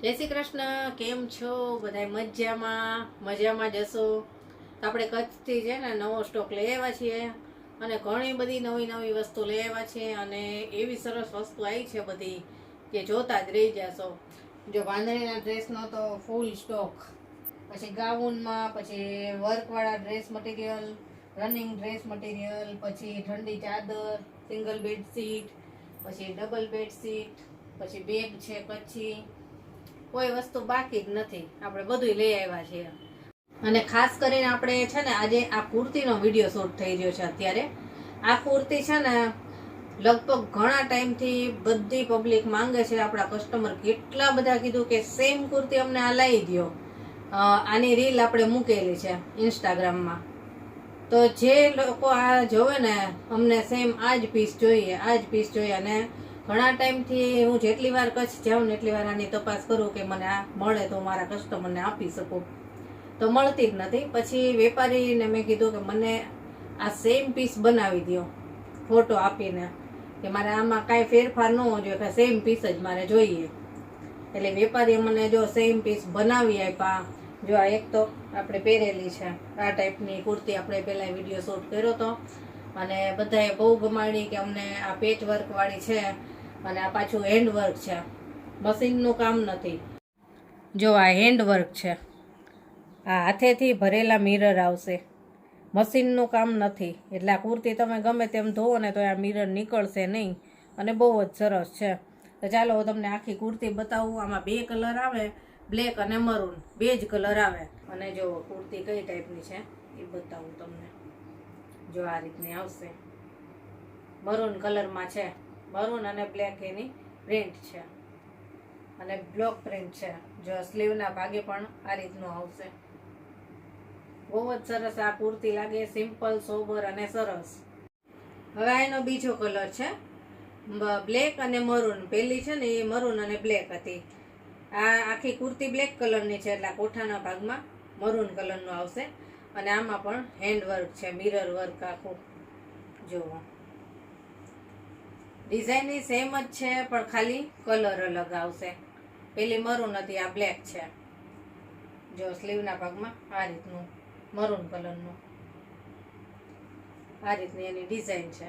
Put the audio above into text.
જય શ્રી કૃષ્ણ. કેમ છો બધા? મજામાં જશો. આપણે કચ્છથી છે ને નવો સ્ટોક લઈ આવ્યા છીએ અને ઘણી બધી નવી નવી વસ્તુ લઈ આવ્યા છે અને એવી સરસ વસ્તુ આવી છે બધી કે જોતા જ રહી જશો. જો બાંધણીના ડ્રેસનો તો ફૂલ સ્ટોક, પછી ગાઉનમાં, પછી વર્કવાળા dress material, running dress material, પછી ઠંડી ચાદર, સિંગલ બેડશીટ, પછી ડબલ બેડશીટ, પછી બેગ છે કચ્છી, કોઈ વસ્તુ બાકી જ નથી. આપણે બધું લઈ આવ્યા છીએ. અને ખાસ કરીને આપણે છે ને આજે આ કુર્તીનો વિડીયો શૂટ થઈ રહ્યો છે. અત્યારે આ કુર્તી છે ને લગભગ ઘણા ટાઈમથી બધી પબ્લિક માંગે છે. આપણા કસ્ટમર કેટલા બધા કીધું કે સેમ કુર્તી અમને આ લાવી દો. આની રીલ આપણે મૂકેલી છે ઇન્સ્ટાગ્રામમાં. તો જે લોકો આ જોવે ને, અમને સેમ આ જ પીસ જોઈએ, આ જ પીસ જોઈએ. અને ઘણા ટાઈમથી હું જેટલી વાર કચ્છ જાઉં ને એટલી વાર આની તપાસ કરું કે મને આ મળે તો મારા કસ્ટમરને આપી શકું, તો મળતી જ નથી. પછી વેપારીને મેં કીધું કે મને આ સેમ પીસ બનાવી દો ફોટો આપીને, કે મારે આમાં કાંઈ ફેરફાર ન હોવો જોઈએ, કે સેમ પીસ જ મારે જોઈએ. એટલે વેપારીએ મને જો સેમ પીસ બનાવી આપ્યા. જો આ એક તો આપણે પહેરેલી છે આ ટાઈપની કુર્તી, આપણે પહેલાં વિડીયો શૂટ કર્યો હતો અને બધાએ બહુ ગમાડી કે અમને આ પેચ વર્કવાળી છે. અને આ પાછું હેન્ડવર્ક છે, મશીનનું કામ નથી. જો આ હેન્ડવર્ક છે, આ હાથેથી ભરેલા મિરર આવશે, મશીનનું કામ નથી. એટલે આ કુર્તી તમે ગમે તેમ ધોવો ને તો આ મિરર નીકળશે નહીં અને બહુ જ સરસ છે. તો ચાલો હું તમને આખી કુર્તી બતાવું. આમાં બે કલર આવે, બ્લેક અને મરૂન, બે જ કલર આવે. અને જો કુર્તી કઈ ટાઈપની છે એ બતાવું તમને. જો આ રીતની આવશે, મરૂન કલરમાં છે, મરૂન અને બ્લેક એની પ્રિન્ટ છે અને બ્લોક પ્રિન્ટ છે. જો સ્લીવના ભાગે પણ આ રીતનું આવશે. બહુ જ સરસ આ કુર્તી લાગે, સિમ્પલ, સોબર અને સરસ. હવે એનો બીજો કલર છે બ્લેક અને મરૂન. પેલી છે ને એ મરૂન અને બ્લેક હતી. આ આખી કુર્તી બ્લેક કલરની છે એટલે કોઠાના ભાગમાં મરૂન કલરનું આવશે. અને આમાં પણ હેન્ડવર્ક છે, મિરર વર્ક આખું. જુઓ, ડિઝાઇન સેમ જ છે પણ ખાલી કલર અલગ આવશે. પેલી મરૂન હતી, આ બ્લેક છે. જો સ્લીવના ભાગમાં આ રીતનું મરૂન કલરનું આ રીતની એની ડિઝાઇન છે.